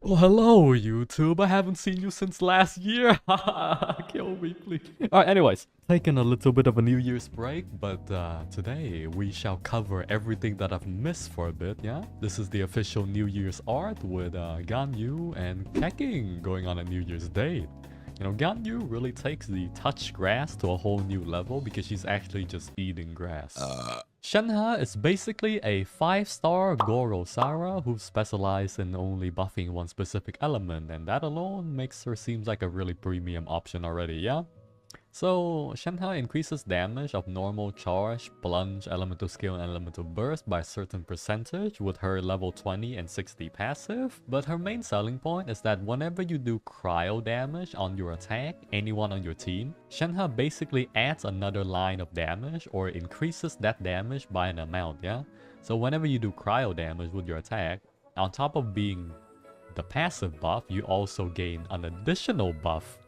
Oh, hello, YouTube. I haven't seen you since last year. Kill me, please. Alright, anyways. Taking a little bit of a New Year's break, but today we shall cover everything that I've missed for a bit, yeah? This is the official New Year's art with Ganyu and Keking going on a New Year's date. You know, Ganyu really takes the touch grass to a whole new level because she's actually just eating grass. Shenhe is basically a 5-star Goro-Sara who specializes in only buffing one specific element, and that alone makes her seem like a really premium option already, yeah? So, Shenhe increases damage of normal charge, plunge, elemental skill, and elemental burst by a certain percentage with her level 20 and 60 passive, but her main selling point is that whenever you do cryo damage on your attack, anyone on your team, Shenhe basically adds another line of damage or increases that damage by an amount, yeah? So whenever you do cryo damage with your attack, on top of being the passive buff, you also gain an additional buff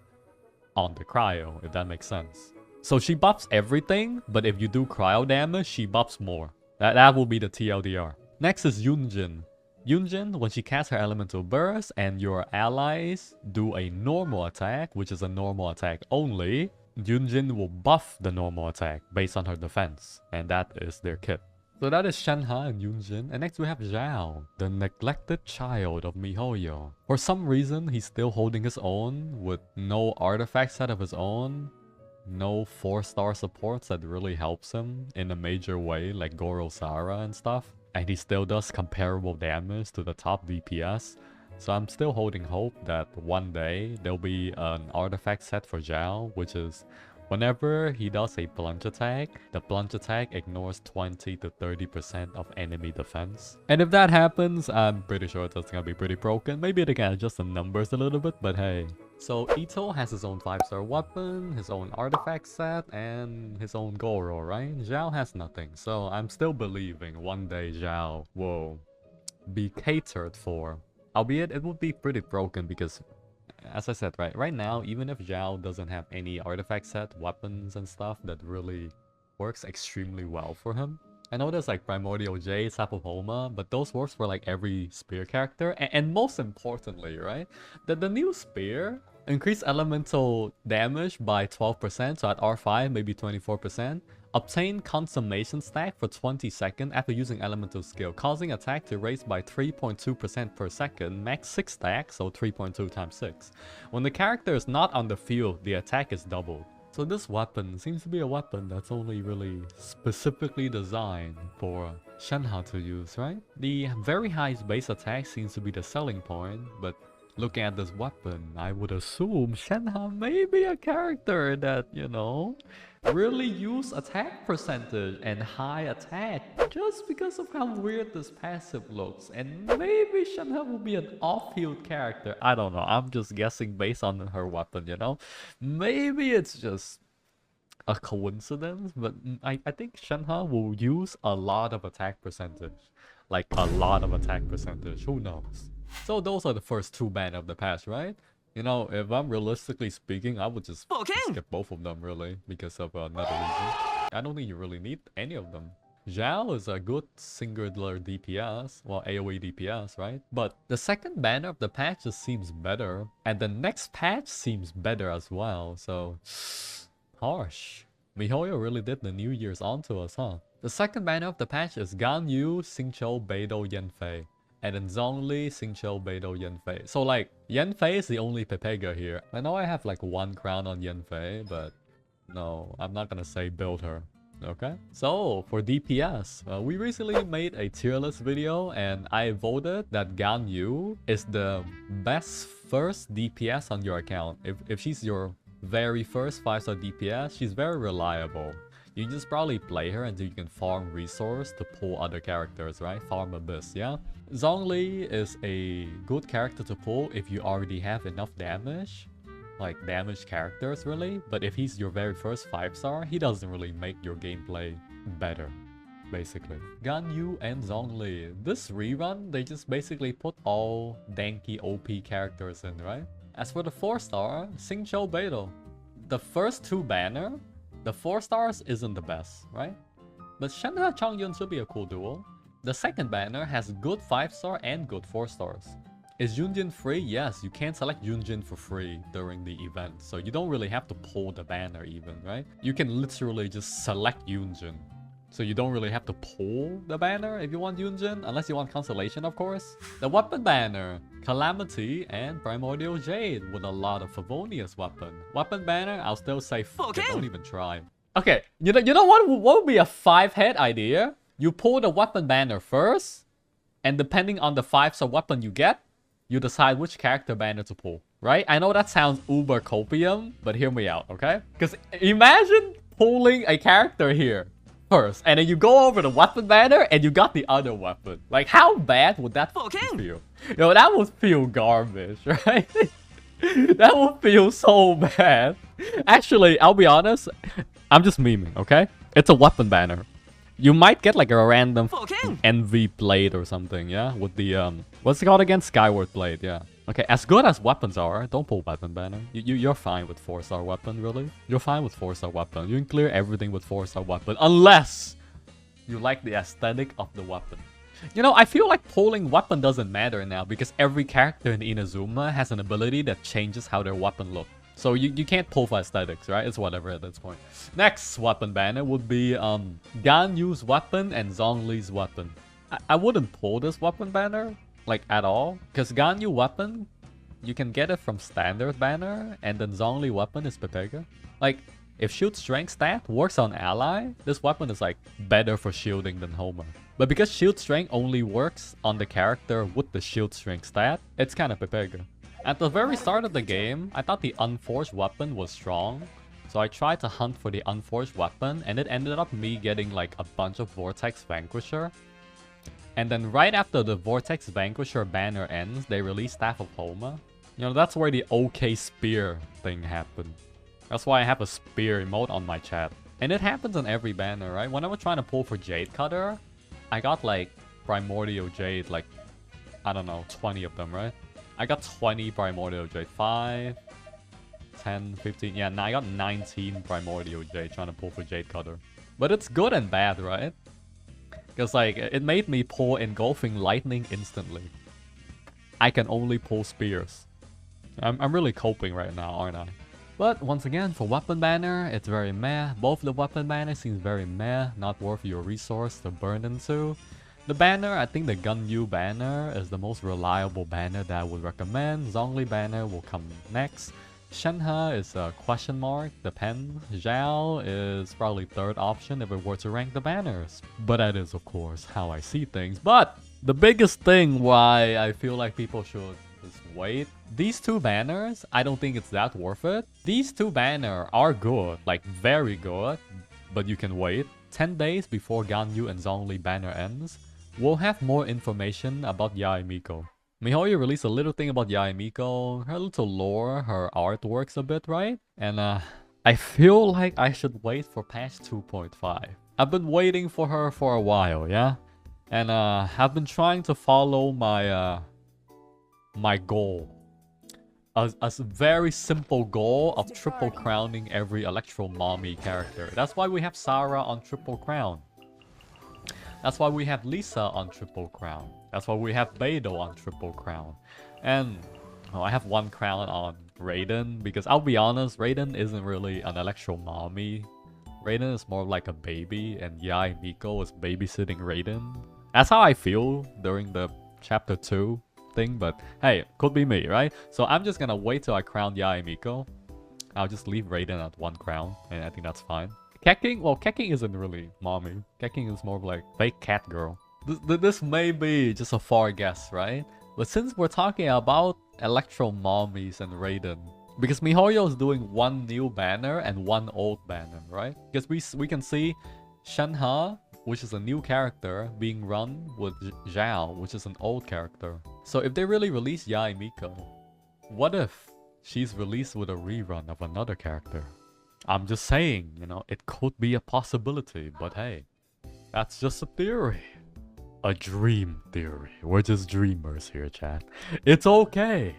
on the cryo, if that makes sense. So she buffs everything, but if you do cryo damage, she buffs more. That will be the TLDR. Next is Yunjin. Yunjin, when she casts her elemental burst and your allies do a normal attack, which is a normal attack only, Yunjin will buff the normal attack based on her defense, and that is their kit. So that is Shenhe and Yunjin, and next we have Zhao, the neglected child of MiHoYo. For some reason, he's still holding his own with no artifact set of his own, no 4-star supports that really helps him in a major way like Goro-Sara and stuff, and he still does comparable damage to the top DPS. So I'm still holding hope that one day there'll be an artifact set for Zhao, which is whenever he does a plunge attack, the plunge attack ignores 20 to 30% of enemy defense. And if that happens, I'm pretty sure that's gonna be pretty broken. Maybe they can adjust the numbers a little bit, but hey. So Ito has his own 5-star weapon, his own artifact set, and his own Goro, right? Zhao has nothing, so I'm still believing one day Zhao will be catered for. Albeit it would be pretty broken because, as I said, right now, even if Zhao doesn't have any artifact set, weapons and stuff that really works extremely well for him. I know there's like Primordial J, Sap of Homa, but those works for like every spear character. And most importantly, right, that the new spear increase elemental damage by 12%, so at R5 maybe 24%. Obtain consummation stack for 20 seconds after using elemental skill, causing attack to raise by 3.2% per second, max 6 stacks, so 3.2 times 6. When the character is not on the field, the attack is doubled. So this weapon seems to be a weapon that's only really specifically designed for Shenhe to use, right? The very high base attack seems to be the selling point, but looking at this weapon, I would assume Shenhe may be a character that, you know, really use attack percentage and high attack just because of how weird this passive looks. And maybe Shenhe will be an off-field character. I don't know. I'm just guessing based on her weapon, you know? Maybe it's just a coincidence, but I think Shenhe will use a lot of attack percentage. Like a lot of attack percentage. Who knows? So those are the first two banned of the patch, right? You know, if I'm realistically speaking, I would just skip both of them, really, because of another reason. I don't think you really need any of them. Zhao is a good singular DPS, well, AoE DPS, right? But the second banner of the patch just seems better, and the next patch seems better as well, so harsh. MiHoYo really did the New Year's onto us, huh? The second banner of the patch is Ganyu, Xingqiu, Beidou, Yanfei. And then Zhongli, Xingqiu, Beidou, Yanfei. So like, Yanfei is the only Pepega here. I know I have like 1 crown on Yanfei, but no, I'm not gonna say build her. Okay? So, for DPS, we recently made a tier list video and I voted that Ganyu is the best first DPS on your account. If she's your very first 5-star DPS, she's very reliable. You just probably play her until you can farm resource to pull other characters, right? Farm Abyss, yeah? Zhongli is a good character to pull if you already have enough damage. Like, damaged characters, really. But if he's your very first 5-star, he doesn't really make your gameplay better, basically. Ganyu and Zhongli. This rerun, they just basically put all danky OP characters in, right? As for the 4-star, Xingqiu Beidou. The first 2 banner, the 4 stars isn't the best, right? But Shenhe Changyun should be a cool duo. The second banner has good 5-star and good 4 stars. Is Yunjin free? Yes, you can select Yunjin for free during the event. So you don't really have to pull the banner even, right? You can literally just select Yunjin. So you don't really have to pull the banner if you want Yunjin, unless you want Constellation, of course. The weapon banner, Calamity and Primordial Jade with a lot of Favonius weapon. Weapon banner, I'll still say fuck it, don't even try. Okay, you know what would be a 5-head idea? You pull the weapon banner first, and depending on the 5-star weapon you get, you decide which character banner to pull, right? I know that sounds uber copium, but hear me out, okay? Because imagine pulling a character here first, and then you go over the weapon banner, and you got the other weapon. Like, how bad would that feel? You know, that would feel garbage, right? That would feel so bad. Actually, I'll be honest, I'm just memeing, okay? It's a weapon banner. You might get like a random NV blade or something, yeah? With the, what's it called again? Skyward blade, yeah. Okay, as good as weapons are, don't pull weapon banner. You're fine with 4-star weapon, really. You're fine with 4-star weapon. You can clear everything with 4-star weapon, unless you like the aesthetic of the weapon. You know, I feel like pulling weapon doesn't matter now because every character in Inazuma has an ability that changes how their weapon looks. So you can't pull for aesthetics, right? It's whatever at this point. Next weapon banner would be Ganyu's weapon and Zhongli's weapon. I wouldn't pull this weapon banner, like, at all. Because Ganyu weapon, you can get it from standard banner, and then Zhongli weapon is Pepega. Like, if shield strength stat works on ally, this weapon is like better for shielding than Homa. But because shield strength only works on the character with the shield strength stat, it's kind of Pepega. At the very start of the game, I thought the unforged weapon was strong, so I tried to hunt for the unforged weapon, and it ended up me getting like a bunch of Vortex Vanquisher. And then right after the Vortex Vanquisher banner ends, they release Staff of Homa. You know, that's where the OK Spear thing happened. That's why I have a spear emote on my chat. And it happens on every banner, right? When I was trying to pull for Jade Cutter, I got like Primordial Jade, like, I don't know, 20 of them, right? I got 20 Primordial Jade. 5, 10, 15. Yeah, I got 19 Primordial Jade trying to pull for Jade Cutter. But it's good and bad, right? Because, like, it made me pull Engulfing Lightning instantly. I can only pull Spears. I'm really coping right now, aren't I? But once again, for weapon banner, it's very meh. Both the weapon banner seems very meh, not worth your resource to burn into. The banner, I think the Gunyu banner is the most reliable banner that I would recommend. Zhongli banner will come next. Shenhe is a question mark, depends. Zhao is probably third option if it were to rank the banners. But that is of course how I see things. But the biggest thing why I feel like people should just wait. These two banners, I don't think it's that worth it. These two banners are good, like very good, but you can wait. 10 days before Ganyu and Zhongli banner ends, we'll have more information about Yae Miko. MiHoYo released a little thing about Yae Miko, her little lore, her artworks a bit, right? And I feel like I should wait for patch 2.5. I've been waiting for her for a while, yeah? And I've been trying to follow my my goal. A very simple goal of triple crowning every Electro Mommy character. That's why we have Sarah on Triple Crown. That's why we have Lisa on Triple Crown. That's why we have Beidou on Triple Crown. And I have one crown on Raiden, because I'll be honest, Raiden isn't really an Electro Mommy. Raiden is more like a baby, and Yae Miko is babysitting Raiden. That's how I feel during the chapter 2 thing, but hey, could be me, right? So I'm just gonna wait till I crown Yae Miko. I'll just leave Raiden at 1 crown, and I think that's fine. Keking? Well, Keking isn't really mommy. Keking is more of like fake cat girl. This may be just a far guess, right? But since we're talking about Electro Mommies and Raiden, because MiHoYo is doing 1 new banner and 1 old banner, right? Because we can see Shenhe, which is a new character, being run with Zhao, which is an old character. So if they really release Yae Miko, what if she's released with a rerun of another character? I'm just saying, you know, it could be a possibility, but hey, that's just a theory. A dream theory. We're just dreamers here, chat. It's okay.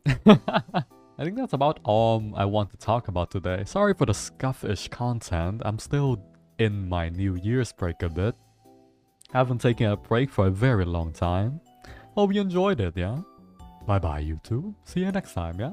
I think that's about all I want to talk about today. Sorry for the scuffish content. I'm still in my New Year's break a bit. Haven't taken a break for a very long time. Hope you enjoyed it, yeah? Bye bye, YouTube. See you next time, yeah?